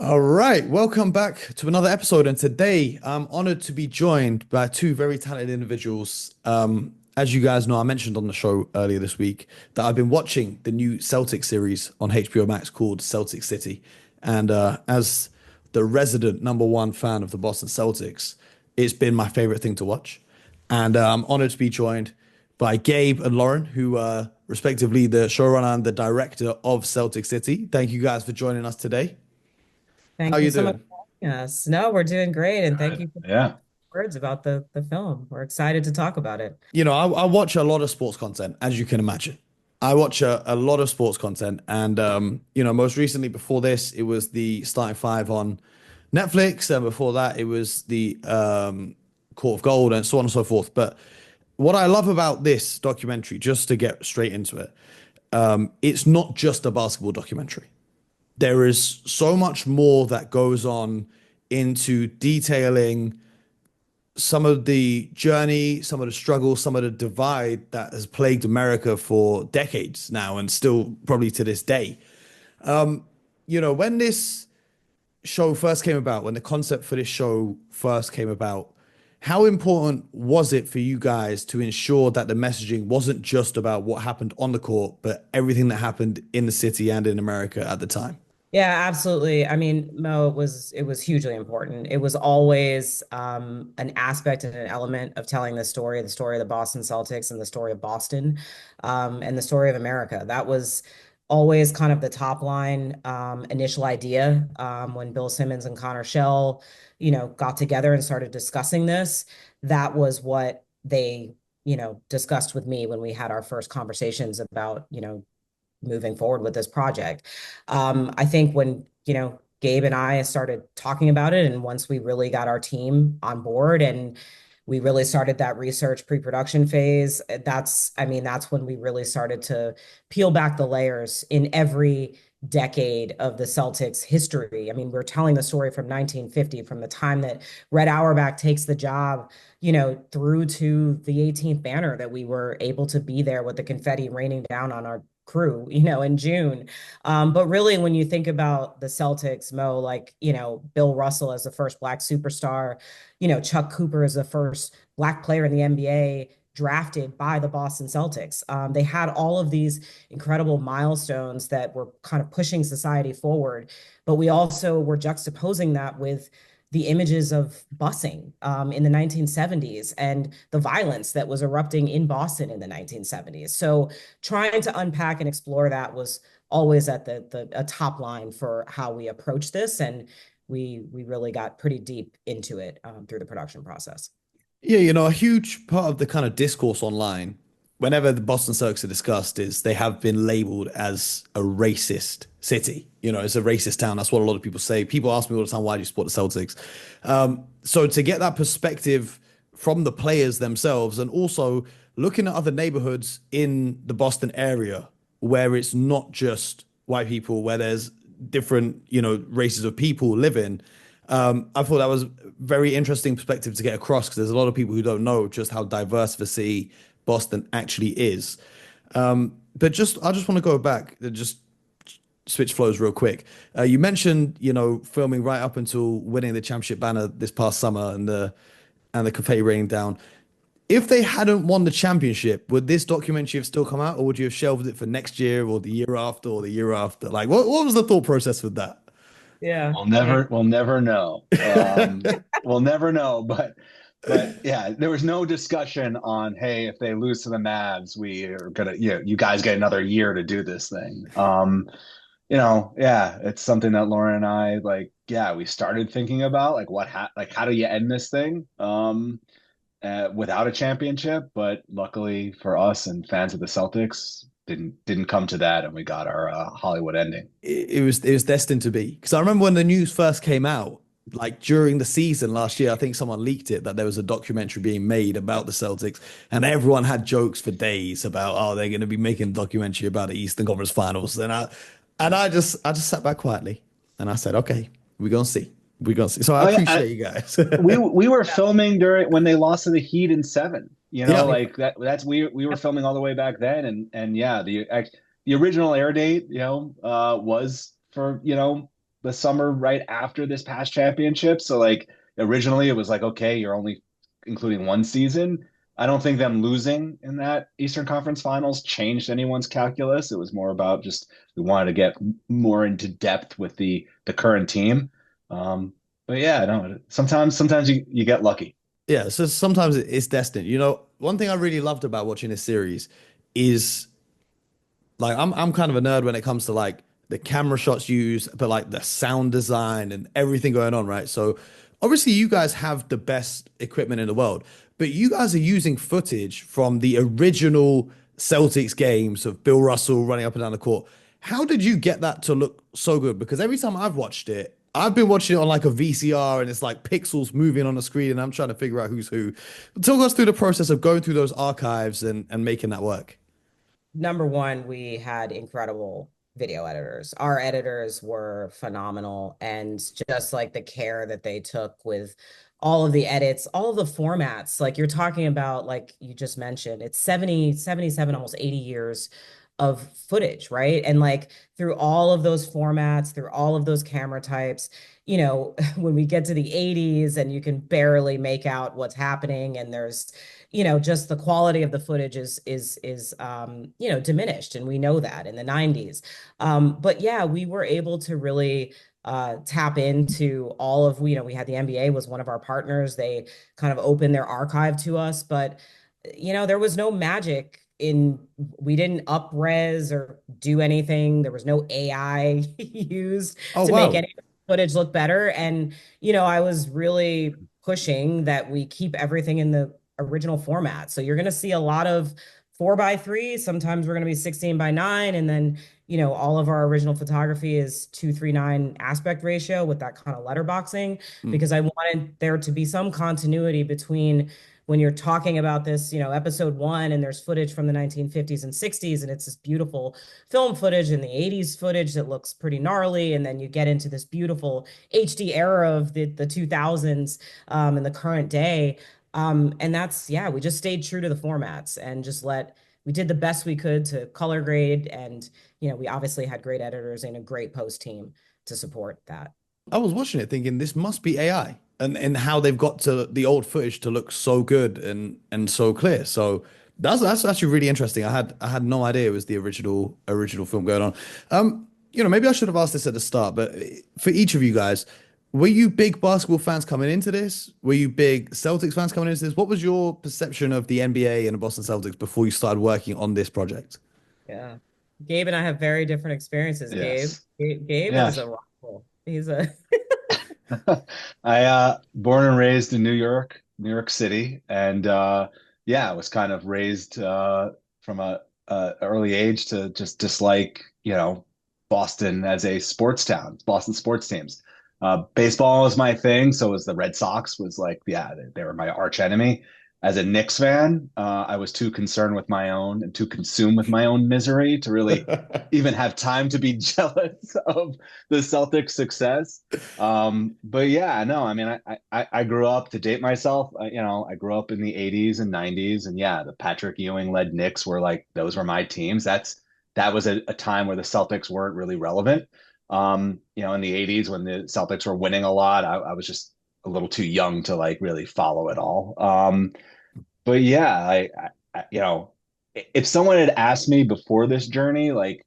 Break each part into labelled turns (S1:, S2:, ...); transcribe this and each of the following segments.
S1: All right, welcome back to another episode. And today I'm honored to be joined by two very talented individuals. As you guys know, I mentioned on the show earlier this week that I've been watching the new Celtic series on HBO Max called Celtic City. And as the resident number one fan of the Boston Celtics, it's been my favorite thing to watch. And I'm honored to be joined by Gabe and Lauren, who are respectively the showrunner and the director of Celtic City. Thank you guys for joining us today. How
S2: Thank you
S1: you
S2: so much
S1: doing?
S2: for having us. No, we're doing great, and thank
S3: Good.
S2: you for the
S3: Yeah.
S2: words about the film. We're excited to talk about it.
S1: I watch a lot of sports content, as you can imagine. I watch a lot of sports content, and most recently before this, it was the starting five on Netflix, and before that, it was the Court of Gold, and so on and so forth. But what I love about this documentary, just to get straight into it, it's not just a basketball documentary. There is so much more that goes on into detailing some of the journey, some of the struggle, some of the divide that has plagued America for decades now and still probably to this day. When this show first came about, when the concept for this show first came about, how important was it for you guys to ensure that the messaging wasn't just about what happened on the court, but everything that happened in the city and in America at the time?
S2: Yeah, absolutely. I mean, Mo, it was hugely important. It was always an aspect and an element of telling the story of the Boston Celtics and the story of Boston, and the story of America. That was always kind of the top line initial idea when Bill Simmons and Connor Shell, got together and started discussing this. That was what they, discussed with me when we had our first conversations about, moving forward with this project. I think when, Gabe and I started talking about it, and once we really got our team on board and we really started that research pre-production phase, I mean, that's when we really started to peel back the layers in every decade of the Celtics history. I mean, we're telling the story from 1950, from the time that Red Auerbach takes the job, through to the 18th banner that we were able to be there with the confetti raining down on our crew, in June. But really, when you think about the Celtics, Mo, like, Bill Russell as the first Black superstar, Chuck Cooper as the first Black player in the NBA drafted by the Boston Celtics. They had all of these incredible milestones that were kind of pushing society forward, but we also were juxtaposing that with the images of busing in the 1970s and the violence that was erupting in Boston in the 1970s. So trying to unpack and explore that was always at the a top line for how we approach this, and we really got pretty deep into it through the production process.
S1: Yeah, a huge part of the kind of discourse online, whenever the Boston Celtics are discussed, is they have been labeled as a racist city. It's a racist town. That's what a lot of people say. People ask me all the time, why do you support the Celtics? So to get that perspective from the players themselves, and also looking at other neighborhoods in the Boston area where it's not just white people, where there's different, races of people living. I thought that was very interesting perspective to get across because there's a lot of people who don't know just how diverse the city Boston actually is. But I just want to go back and just switch flows real quick. You mentioned, filming right up until winning the championship banner this past summer and the confetti raining down. If they hadn't won the championship, would this documentary have still come out, or would you have shelved it for next year or the year after or the year after? Like, what was the thought process with that?
S2: Yeah.
S3: We'll never know. We'll never know. But yeah, there was no discussion on, hey, if they lose to the Mavs, we are gonna, you guys get another year to do this thing. Yeah, it's something that Lauren and I like, yeah, we started thinking about like like how do you end this thing? Without a championship, but luckily for us and fans of the Celtics, didn't come to that, and we got our Hollywood ending.
S1: It was destined to be. Because I remember when the news first came out, like during the season last year, I think someone leaked it that there was a documentary being made about the Celtics, and everyone had jokes for days about, oh, they're going to be making a documentary about the Eastern Conference Finals. And I just sat back quietly and I said, okay, we're gonna see. We're gonna see. So I
S3: Oh yeah,
S1: appreciate you guys.
S3: we were filming during when they lost to the Heat in seven.
S1: Yeah.
S3: Like that's we were filming all the way back then, and yeah, the original air date, was for the summer right after this past championship. So like originally it was like, okay, you're only including one season. I don't think them losing in that Eastern Conference Finals changed anyone's calculus. It was more about just we wanted to get more into depth with the current team. Um, but yeah, no, sometimes you get lucky.
S1: Yeah, so sometimes it's destined. One thing I really loved about watching this series is like I'm kind of a nerd when it comes to like the camera shots used, but like the sound design and everything going on, right? So obviously you guys have the best equipment in the world, but you guys are using footage from the original Celtics games of Bill Russell running up and down the court. How did you get that to look so good? Because every time I've watched it, I've been watching it on like a VCR and it's like pixels moving on the screen and I'm trying to figure out who's who. Talk us through the process of going through those archives and making that work.
S2: Number one, we had incredible video editors. Our editors were phenomenal, and just like the care that they took with all of the edits, all of the formats, like you're talking about, like you just mentioned, it's 70, 77, almost 80 years of footage, right? And like through all of those formats, through all of those camera types, when we get to the 80s and you can barely make out what's happening, and there's just the quality of the footage is diminished, and we know that in the 90s. But yeah, we were able to really tap into all of, we had the NBA was one of our partners. They kind of opened their archive to us, but there was no magic in, we didn't up res or do anything. There was no AI used
S1: Oh
S2: to make
S1: wow.
S2: any footage look better. And I was really pushing that we keep everything in the original format. So you're going to see a lot of 4:3. Sometimes we're going to be 16:9. And then, all of our original photography is 2:3:9 aspect ratio with that kind of letterboxing,
S1: Mm.
S2: because I wanted there to be some continuity between when you're talking about this, episode one, and there's footage from the 1950s and 60s, and it's this beautiful film footage, and the 80s footage that looks pretty gnarly. And then you get into this beautiful HD era of the 2000s, and the current day. And that's, yeah, we just stayed true to the formats and we did the best we could to color grade. And, we obviously had great editors and a great post team to support that.
S1: I was watching it thinking this must be AI and how they've got to the old footage to look so good and so clear. So that's actually really interesting. I had no idea it was the original film going on. Maybe I should have asked this at the start, but for each of you guys, were you big basketball fans coming into this? Were you big Celtics fans coming into this? What was your perception of the NBA and the Boston Celtics before you started working on this project?
S2: Yeah. Gabe and I have very different experiences. Gabe,
S3: Yes.
S2: Gabe
S3: Yeah.
S2: is a rival. He's a
S3: I born and raised in New York City, and yeah, I was kind of raised from a early age to just dislike, Boston as a sports town, Boston sports teams. Baseball was my thing, so was the Red Sox. Was like, yeah, they were my arch enemy. As a Knicks fan, I was too concerned with my own and too consumed with my own misery to really even have time to be jealous of the Celtics' success. But yeah, no, I mean, I grew up to date myself. I grew up in the '80s and '90s, and yeah, the Patrick Ewing led Knicks were like those were my teams. That was a time where the Celtics weren't really relevant. In the '80s when the Celtics were winning a lot, I was just a little too young to like really follow it all. But yeah, if someone had asked me before this journey, like,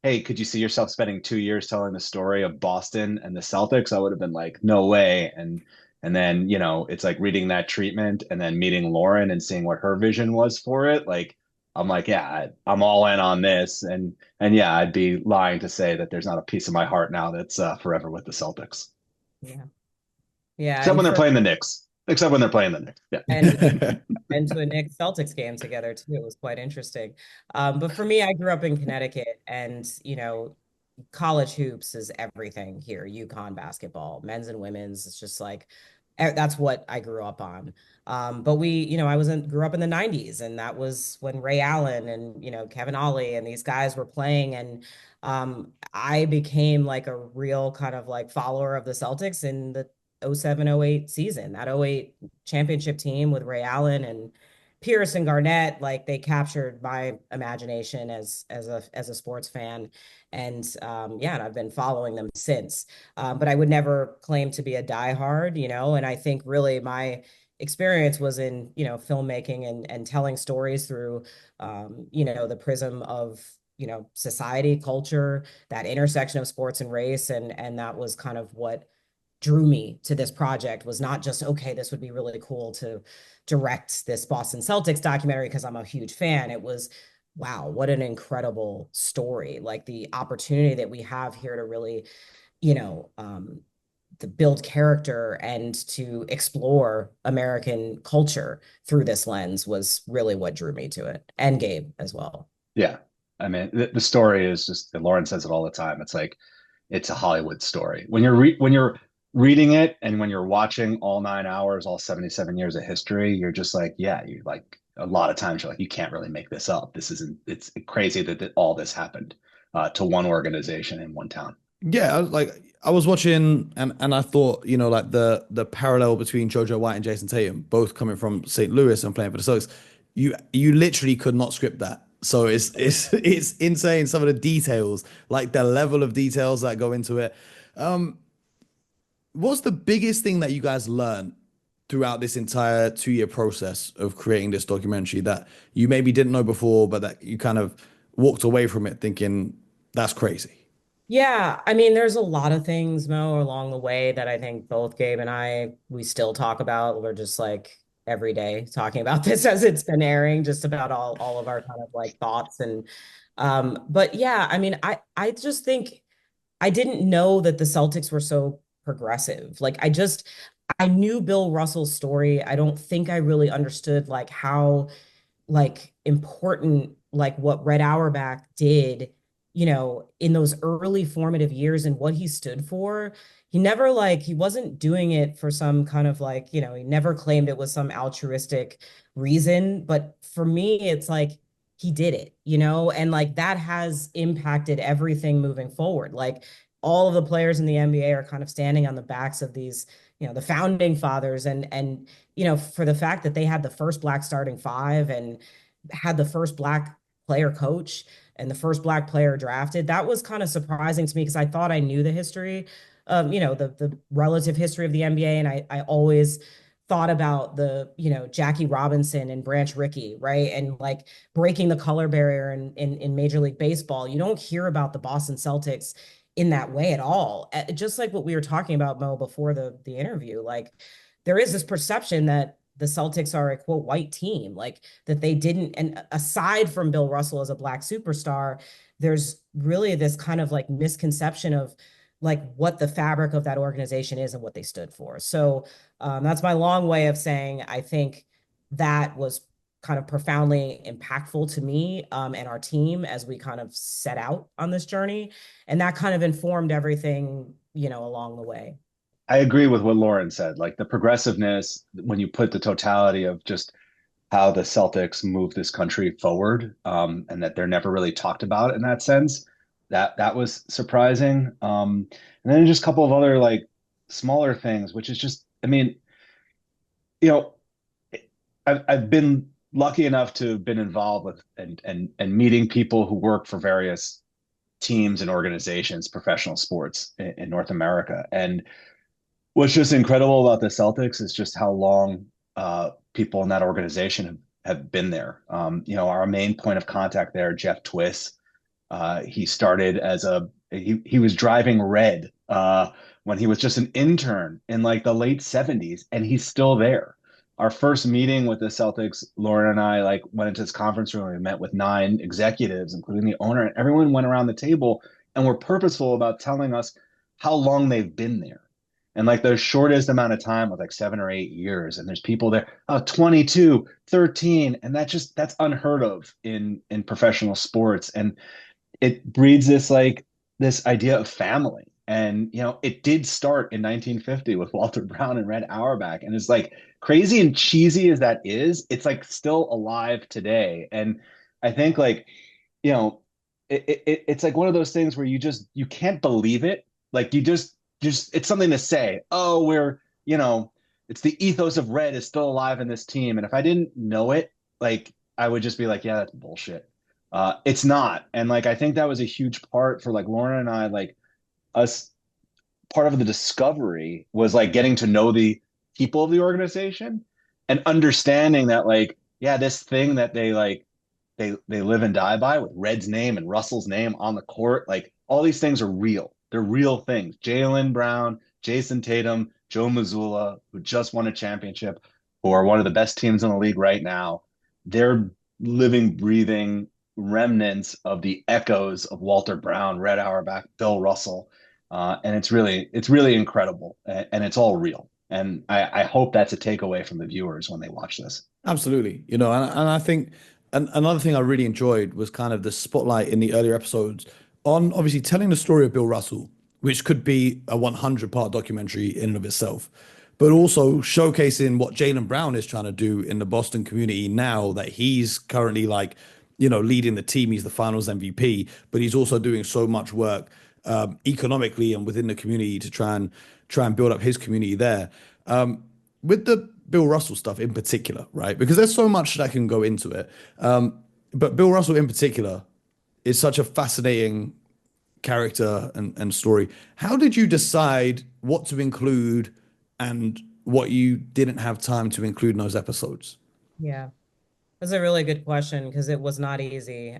S3: hey, could you see yourself spending 2 years telling the story of Boston and the Celtics? I would have been like, no way. And then, it's like reading that treatment and then meeting Lauren and seeing what her vision was for it. Like, I'm like, yeah, I'm all in on this. And yeah, I'd be lying to say that there's not a piece of my heart now that's forever with the Celtics.
S2: yeah. Yeah,
S3: Except
S2: and
S3: when they're
S2: for
S3: playing the Knicks. Except when they're playing the Knicks. Yeah.
S2: and been to a Knicks Celtics game together too. It was quite interesting. But for me, I grew up in Connecticut, and college hoops is everything here. UConn basketball, men's and women's. It's just like that's what I grew up on. But I grew up in the 90s, and that was when Ray Allen and Kevin Ollie and these guys were playing. And I became like a real kind of like follower of the Celtics in the 07-08 season, that '08 championship team with Ray Allen and Pierce and Garnett, like they captured my imagination as a sports fan, and yeah, and I've been following them since. But I would never claim to be a diehard, you know. And I think really my experience was in, you know, filmmaking and telling stories through, you know, the prism of, you know, society, culture, that intersection of sports and race, and that was kind of what drew me to this project. Was not just, okay, this would be really cool to direct this Boston Celtics documentary because I'm a huge fan. It was, wow, what an incredible story. Like the opportunity that we have here to really, you know, to build character and to explore American culture through this lens was really what drew me to it, and Gabe as well.
S3: Yeah. I mean, the story is just, Lauren says it all the time. It's like, it's a Hollywood story. When you're reading it and when you're watching all 9 hours, all 77 years of history, you're just like, yeah, you like a lot of times you're like, you can't really make this up. This isn't, it's crazy that all this happened to one organization in one town.
S1: Yeah, I was watching and I thought, you know, like the parallel between Jojo White and Jason Tatum, both coming from St. Louis and playing for the Celtics, you literally could not script that. So it's insane some of the details, like the level of details that go into it. Um, what's the biggest thing that you guys learned throughout this entire 2 year process of creating this documentary that you maybe didn't know before, but that you kind of walked away from it thinking that's crazy?
S2: Yeah, I mean, there's a lot of things, Mo, along the way that I think both Gabe and I, we still talk about. We're just like every day talking about this as it's been airing, just about all of our kind of like thoughts. And but yeah, I mean, I just think I didn't know that the Celtics were so progressive. Like I knew Bill Russell's story. I don't think I really understood like how like important like what Red Auerbach did, you know, in those early formative years and what he stood for. He never like he wasn't doing it for some kind of like, you know, he never claimed it was some altruistic reason, but for me it's like he did it, you know, and like that has impacted everything moving forward. Like all of the players in the NBA are kind of standing on the backs of these, you know, the founding fathers, and you know, for the fact that they had the first black starting five and had the first black player coach and the first black player drafted, that was kind of surprising to me because I thought I knew the history, you know, the relative history of the NBA, and I always thought about the, you know, Jackie Robinson and Branch Rickey, right? And like breaking the color barrier in Major League Baseball. You don't hear about the Boston Celtics in that way at all. Just like what we were talking about, Mo, before the interview, like there is this perception that the Celtics are a quote white team, like that they didn't. And aside from Bill Russell as a black superstar, there's really this kind of like misconception of like what the fabric of that organization is and what they stood for. So that's my long way of saying I think that was kind of profoundly impactful to me, and our team as we kind of set out on this journey. And that kind of informed everything, you know, along the way.
S3: I agree with what Lauren said. Like the progressiveness, when you put the totality of just how the Celtics move this country forward, and that they're never really talked about in that sense, that was surprising. And then just a couple of other like smaller things, which is just, I mean, you know, I've been lucky enough to have been involved with and meeting people who work for various teams and organizations, professional sports in North America. And what's just incredible about the Celtics is just how long people in that organization have been there. You know, our main point of contact there, Jeff Twiss, he started as he was driving red when he was just an intern in like the late 70s, and he's still there. Our first meeting with the Celtics, Lauren and I like went into this conference room. We met with 9 executives, including the owner, and everyone went around the table and were purposeful about telling us how long they've been there. And like the shortest amount of time was like 7 or 8 years. And there's people there, 22, 13. And that's unheard of in professional sports. And it breeds this idea of family. And you know, it did start in 1950 with Walter Brown and Red Auerbach. And it's like crazy and cheesy as that is, it's like still alive today. And I think like, you know, it's like one of those things where you can't believe it. Like you just it's something to say, oh, you know, it's the ethos of red is still alive in this team. And if I didn't know it, like I would just be like, yeah, that's bullshit. It's not. And like I think that was a huge part for like Lauren and I, like us part of the discovery was like getting to know the people of the organization and understanding that like, yeah, this thing that they like they live and die by with Red's name and Russell's name on the court, like all these things are real. They're real things. Jaylen Brown, Jason Tatum, Joe Mazzulla, who just won a championship, who are one of the best teams in the league right now. They're living, breathing remnants of the echoes of Walter Brown, Red Auerbach, Bill Russell. And it's really incredible, and it's all real. And I hope that's a takeaway from the viewers when they watch this.
S1: Absolutely. And I think another thing I really enjoyed was kind of the spotlight in the earlier episodes on obviously telling the story of Bill Russell, which could be a 100-part documentary in and of itself, but also showcasing what Jaylen Brown is trying to do in the Boston community now that he's currently like, leading the team. He's the finals MVP, but he's also doing so much work economically and within the community to try and build up his community there. With the Bill Russell stuff in particular, right? Because there's so much that can go into it. But Bill Russell in particular is such a fascinating character and story. How did you decide what to include and what you didn't have time to include in those episodes?
S2: Yeah. That's a really good question because it was not easy.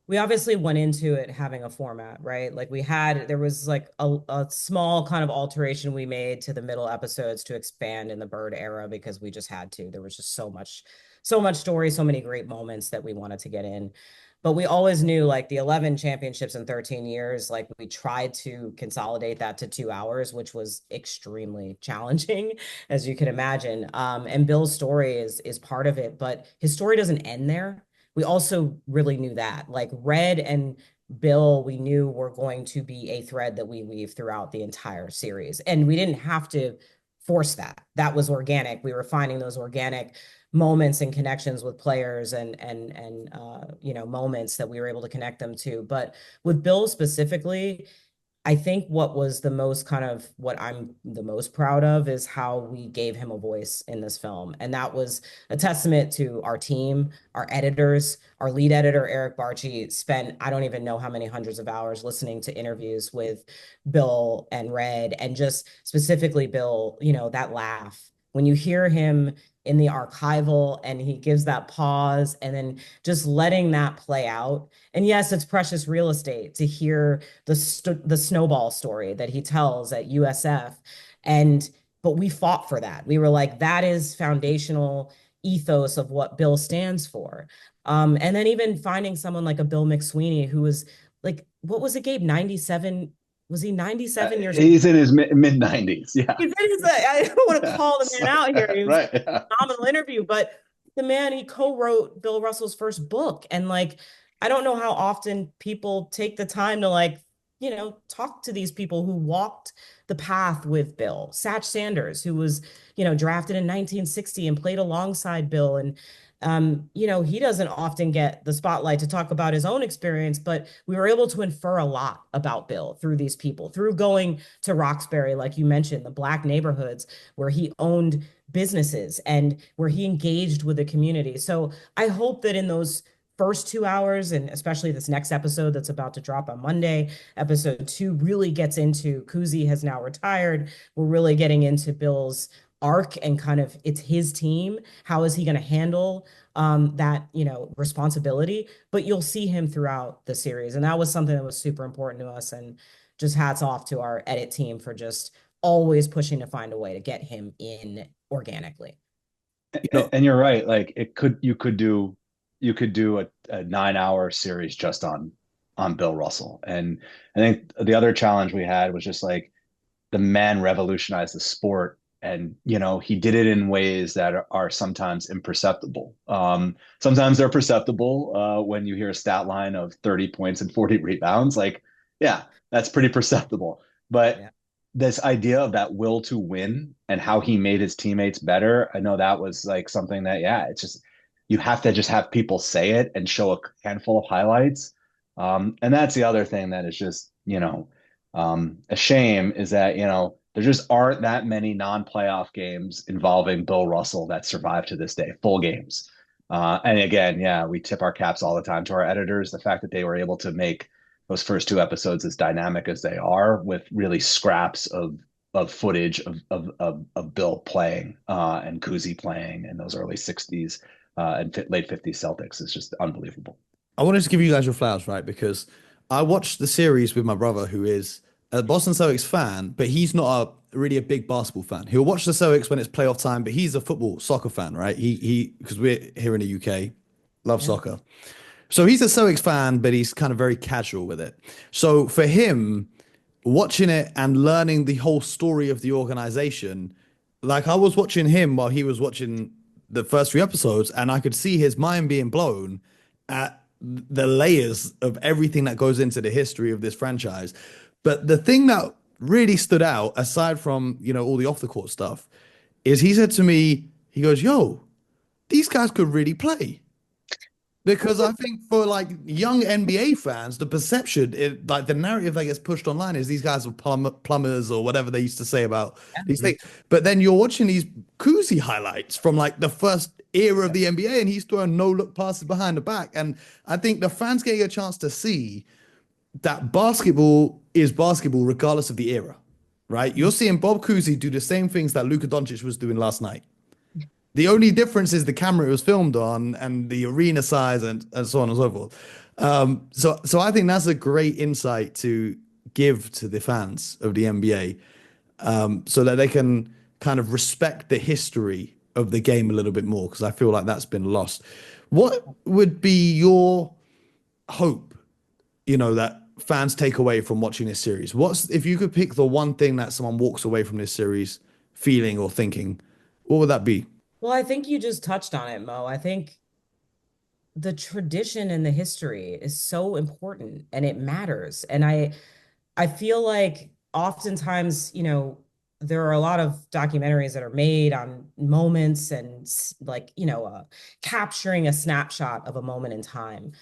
S2: We obviously went into it having a format, right? Like there was like a small kind of alteration we made to the middle episodes to expand in the Bird era because we just had to. There was just so much story, so many great moments that we wanted to get in. But we always knew like the 11 championships in 13 years, like we tried to consolidate that to 2 hours, which was extremely challenging, as you can imagine. And Bill's story is part of it, but his story doesn't end there. We also really knew that. Like Red and Bill, we knew were going to be a thread that we weave throughout the entire series. And we didn't have to force that. That was organic. We were finding those organic moments and connections with players and moments that we were able to connect them to. But with Bill specifically, I think what was the most kind of what I'm the most proud of is how we gave him a voice in this film. And that was a testament to our team, our editors, our lead editor, Eric Barchi, spent, I don't even know how many hundreds of hours listening to interviews with Bill and Red, and just specifically Bill, that laugh. When you hear him in the archival and he gives that pause and then just letting that play out. And yes, it's precious real estate to hear the snowball story that he tells at USF. But we fought for that. We were like, that is foundational ethos of what Bill stands for. And then even finding someone like a Bill McSweeney, who was like, what was it, Gabe? 97? Was he 97 years old?
S3: He's in his mid 90s. Yeah.
S2: I don't want to call the man out here. He was
S3: right. Yeah.
S2: a phenomenal interview, but the man, he co-wrote Bill Russell's first book. And like, I don't know how often people take the time to like, talk to these people who walked the path with Bill. Satch Sanders, who was, drafted in 1960 and played alongside Bill. And he doesn't often get the spotlight to talk about his own experience, but we were able to infer a lot about Bill through these people, through going to Roxbury, like you mentioned, the Black neighborhoods where he owned businesses and where he engaged with the community. So I hope that in those first 2 hours, and especially this next episode that's about to drop on Monday, episode 2 really gets into Kuzi has now retired. We're really getting into Bill's arc and kind of it's his team. How is he going to handle that, responsibility? But you'll see him throughout the series. And that was something that was super important to us. And just hats off to our edit team for just always pushing to find a way to get him in organically.
S3: And you're right. Like you could do a 9 hour series just on Bill Russell. And I think the other challenge we had was just like the man revolutionized the sport, and he did it in ways that are sometimes imperceptible. Sometimes they're perceptible when you hear a stat line of 30 points and 40 rebounds. Like, yeah, that's pretty perceptible. But
S2: Yeah.
S3: this idea of that will to win and how he made his teammates better, I know that was like something that, yeah, it's just you have to just have people say it and show a handful of highlights. And that's the other thing that is just, A shame is that, there just aren't that many non-playoff games involving Bill Russell that survive to this day, full games. And again, yeah, we tip our caps all the time to our editors. The fact that they were able to make those first two episodes as dynamic as they are, with really scraps of footage of Bill playing and Kuzi playing in those early 60s and late 50s Celtics is just unbelievable.
S1: I wanted to give you guys your flowers, right? Because I watched the series with my brother, who is a Boston Celtics fan, but he's not really a big basketball fan. He'll watch the Celtics when it's playoff time, but he's a football soccer fan, right? Because we're here in the UK, love
S2: Yeah.
S1: soccer. So he's a Celtics fan, but he's kind of very casual with it. So for him, watching it and learning the whole story of the organization, like I was watching him while he was watching the first few episodes, and I could see his mind being blown at the layers of everything that goes into the history of this franchise. But the thing that really stood out, aside from, all the off the court stuff, is he said to me, he goes, "Yo, these guys could really play." Because I think for like young NBA fans, the perception, like the narrative that gets pushed online is these guys are plumbers or whatever they used to say about these things. But then you're watching these Kuzi highlights from like the first era of the NBA, and he's throwing no look passes behind the back. And I think the fans getting a chance to see that basketball is basketball regardless of the era, right? You're seeing Bob Cousy do the same things that Luka Doncic was doing last night. The only difference is the camera it was filmed on and the arena size and so on and so forth. So I think that's a great insight to give to the fans of the NBA, so that they can kind of respect the history of the game a little bit more, because I feel like that's been lost. What would be your hope, that fans take away from watching this series? What's if you could pick the one thing that someone walks away from this series feeling or thinking, what would that be?
S2: Well, I think you just touched on it, Mo. I think the tradition and the history is so important and it matters. And I feel like oftentimes, there are a lot of documentaries that are made on moments and like, capturing a snapshot of a moment in time.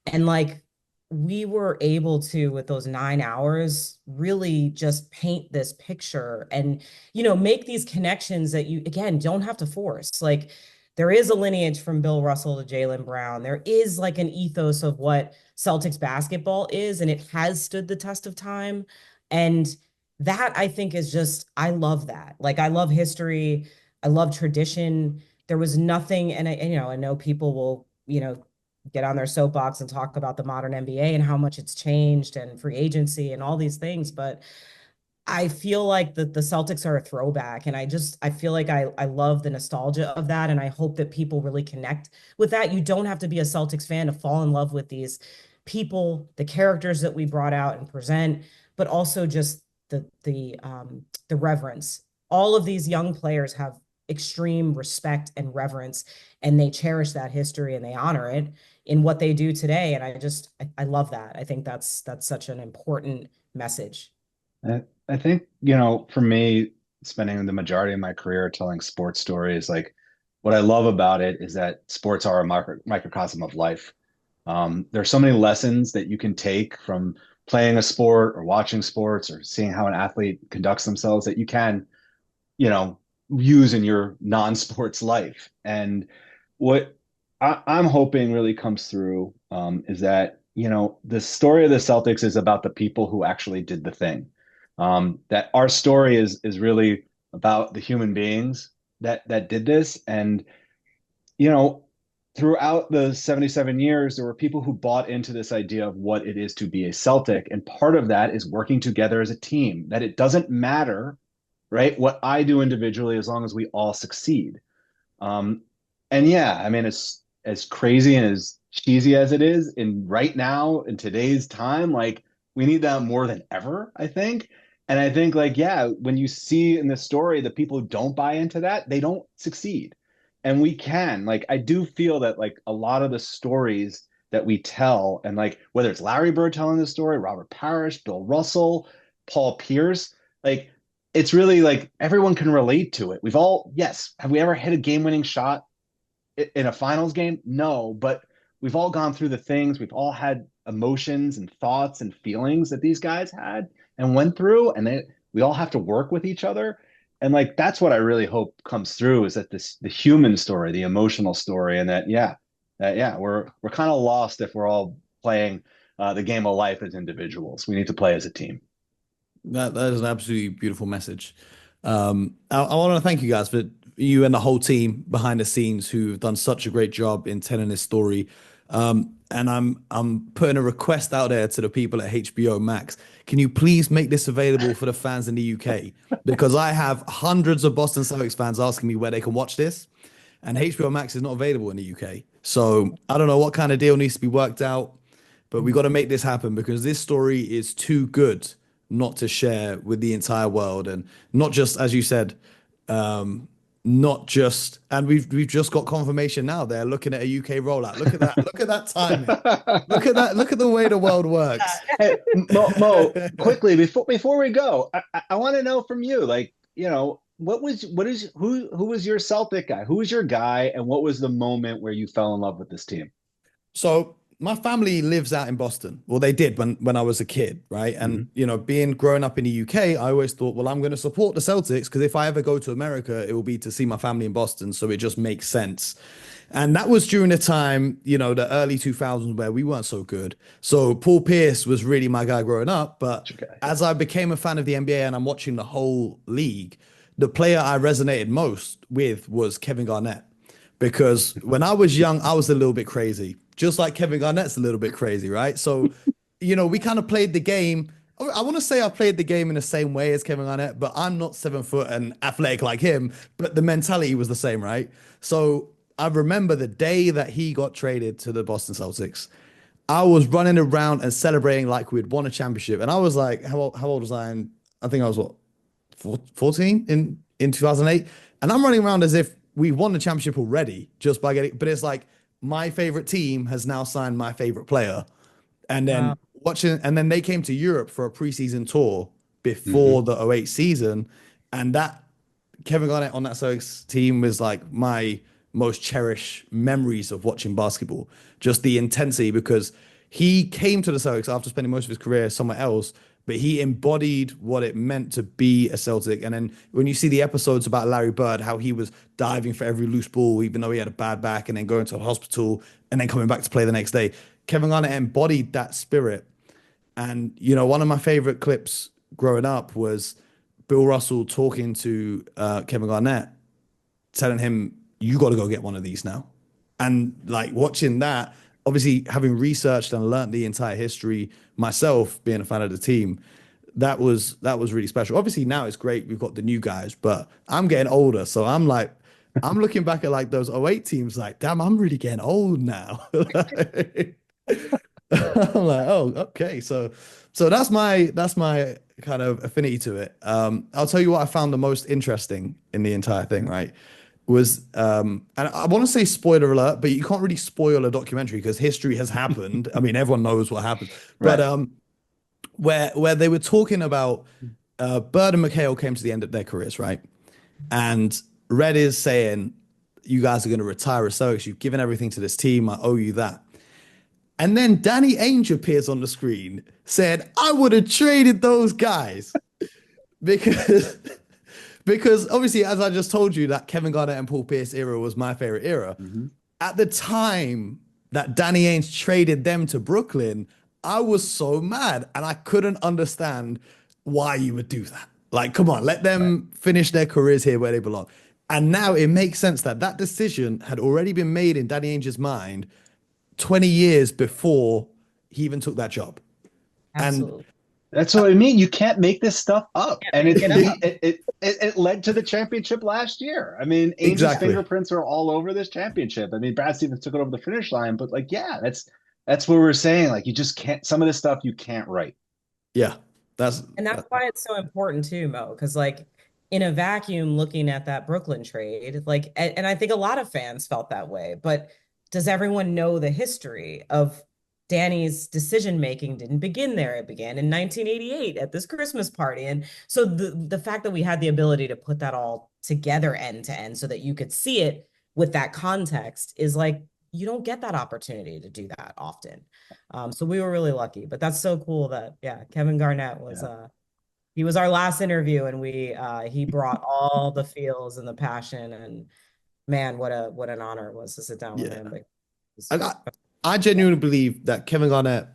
S2: And like we were able to, with those 9 hours, really just paint this picture and, make these connections that you, again, don't have to force. Like there is a lineage from Bill Russell to Jaylen Brown. There is like an ethos of what Celtics basketball is, and it has stood the test of time. And that I think is just, I love that. Like I love history. I love tradition. There was nothing, and I know people will, get on their soapbox and talk about the modern NBA and how much it's changed and free agency and all these things. But I feel like the Celtics are a throwback. And I feel like I love the nostalgia of that. And I hope that people really connect with that. You don't have to be a Celtics fan to fall in love with these people, the characters that we brought out and present, but also just the reverence. All of these young players have extreme respect and reverence, and they cherish that history and they honor it in what they do today. And I love that. I think that's such an important message.
S3: I think, for me, spending the majority of my career telling sports stories, like what I love about it is that sports are a microcosm of life. There's so many lessons that you can take from playing a sport or watching sports or seeing how an athlete conducts themselves that you can, you know, use in your non-sports life. And what I'm hoping really comes through is that, the story of the Celtics is about the people who actually did the thing. That our story is really about the human beings that did this. And, you know, throughout the 77 years, there were people who bought into this idea of what it is to be a Celtic. And part of that is working together as a team, that it doesn't matter, right, what I do individually as long as we all succeed. Um, and yeah, I mean, it's as crazy and as cheesy as it is in right now in today's time, like we need that more than ever, I think. And I think like, yeah, when you see in the story the people who don't buy into that, they don't succeed. And we can, like, I do feel that like a lot of the stories that we tell, and like whether it's Larry Bird telling the story, Robert Parrish, Bill Russell, Paul Pierce, like it's really like everyone can relate to it. We've all, yes, have we ever hit a game-winning shot in a finals game? No, but we've all gone through the things. We've all had emotions and thoughts and feelings that these guys had. and went through, and then we all have to work with each other. And like that's what I really hope comes through is that the human story, the emotional story, and that we're kind of lost if we're all playing the game of life as individuals. We need to play as a team.
S1: That is an absolutely beautiful message. I want to thank you guys for you and the whole team behind the scenes who've done such a great job in telling this story. And I'm putting a request out there to the people at HBO Max. Can you please make this available for the fans in the UK? Because I have hundreds of Boston Celtics fans asking me where they can watch this, and HBO Max is not available in the UK. So I don't know what kind of deal needs to be worked out, but we got to make this happen because this story is too good not to share with the entire world, and not just as you said, not just. And we've just got confirmation now. They're looking at a UK rollout. Look at that! Look at that timing! Look at that! Look at the way the world works.
S3: Hey, Mo, quickly before we go, I want to know from you, like, who was your Celtic guy? Who was your guy, and what was the moment where you fell in love with this team?
S1: So my family lives out in Boston. Well, they did when I was a kid, right? And being growing up in the UK, I always thought, well, I'm going to support the Celtics because if I ever go to America, it will be to see my family in Boston. So it just makes sense. And that was during the time, the early 2000s where we weren't so good. So Paul Pierce was really my guy growing up. But
S3: Okay.
S1: as I became a fan of the NBA and I'm watching the whole league, the player I resonated most with was Kevin Garnett. Because when I was young, I was a little bit crazy, just like Kevin Garnett's a little bit crazy, right? So, we kind of played the game. I want to say I played the game in the same way as Kevin Garnett, but I'm not 7 foot and athletic like him, but the mentality was the same, right? So I remember the day that he got traded to the Boston Celtics. I was running around and celebrating like we'd won a championship. And I was like, how old was I? I think I was what, 14 in 2008, and I'm running around as if we won the championship already just by getting. But it's like my favorite team has now signed my favorite player, and then
S2: Wow.
S1: watching, and then they came to Europe for a preseason tour
S3: Hmm.
S1: before the '08 season, and that Kevin Garnett on that Celtics team was like my most cherished memories of watching basketball. Just the intensity because he came to the Celtics after spending most of his career somewhere else, but he embodied what it meant to be a Celtic. And then when you see the episodes about Larry Bird, how he was diving for every loose ball, even though he had a bad back, and then going to a hospital and then coming back to play the next day, Kevin Garnett embodied that spirit. And one of my favorite clips growing up was Bill Russell talking to Kevin Garnett, telling him, "You got to go get one of these now." And like watching that, obviously having researched and learned the entire history myself, being a fan of the team, that was really special. Obviously now it's great we've got the new guys, but I'm getting older, so I'm like, I'm looking back at like those '08 teams, like, damn, I'm really getting old now. I'm like, oh, okay. So that's my kind of affinity to it. I'll tell you what I found the most interesting in the entire thing, right? Was and I want to say spoiler alert, but you can't really spoil a documentary because history has happened. I mean, everyone knows what happened. But
S3: Right.
S1: where they were talking about Bird and McHale came to the end of their careers, right? And Red is saying, you guys are going to retire as Celtics. You've given everything to this team. I owe you that. And then Danny Ainge appears on the screen, said, I would have traded those guys because because obviously, as I just told you, that Kevin Garnett and Paul Pierce era was my favorite era.
S3: Hmm.
S1: At the time that Danny Ainge traded them to Brooklyn, I was so mad and I couldn't understand why you would do that. Like, come on, let
S3: Right.
S1: them finish their careers here where they belong. And now it makes sense that that decision had already been made in Danny Ainge's mind 20 years before he even took that job. And
S2: Absolutely.
S3: That's what I mean. You can't make this stuff up,
S2: Can't
S3: and
S2: make it up.
S3: it led to the championship last year. I mean, Ainge's
S1: exactly.
S3: fingerprints are all over this championship. I mean, Brad Stevens took it over the finish line, but like, yeah, that's what we're saying. Like, you just can't. Some of this stuff you can't write.
S1: Yeah. That's
S2: And that's why it's so important too, Mo, because like in a vacuum, looking at that Brooklyn trade, like, and I think a lot of fans felt that way, but does everyone know the history of Danny's decision making didn't begin there. It began in 1988 at this Christmas party. And so the fact that we had the ability to put that all together end to end so that you could see it with that context is like you don't get that opportunity to do that often. So we were really lucky, but that's so cool that yeah, Kevin Garnett was
S3: Yeah.
S2: He was our last interview, and he brought all the feels and the passion, and man, what an honor it was to sit down with
S1: Yeah.
S2: him. But
S1: I, I I genuinely believe that Kevin Garnett,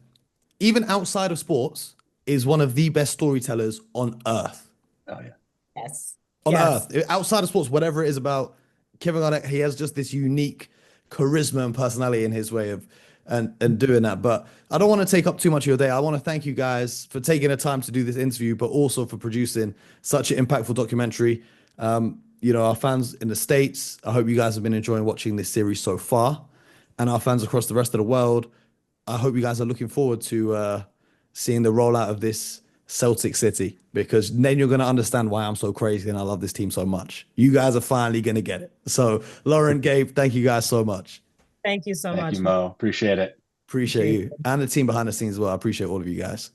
S1: even outside of sports, is one of the best storytellers on earth.
S3: Oh yeah.
S2: yes,
S1: On
S2: yes,
S1: earth, outside of sports, whatever it is about Kevin Garnett, he has just this unique charisma and personality in his way of and doing that. But I don't want to take up too much of your day. I want to thank you guys for taking the time to do this interview, but also for producing such an impactful documentary. Our fans in the States, I hope you guys have been enjoying watching this series so far. And our fans across the rest of the world, I hope you guys are looking forward to seeing the rollout of this Celtic City, because then you're going to understand why I'm so crazy and I love this team so much. You guys are finally going to get it. So, Lauren, Gabe, thank you guys so much.
S2: thank you so
S3: Thank
S2: much.
S3: you, Mo. Appreciate it.
S1: Appreciate you. And the team behind the scenes as well. I appreciate all of you guys.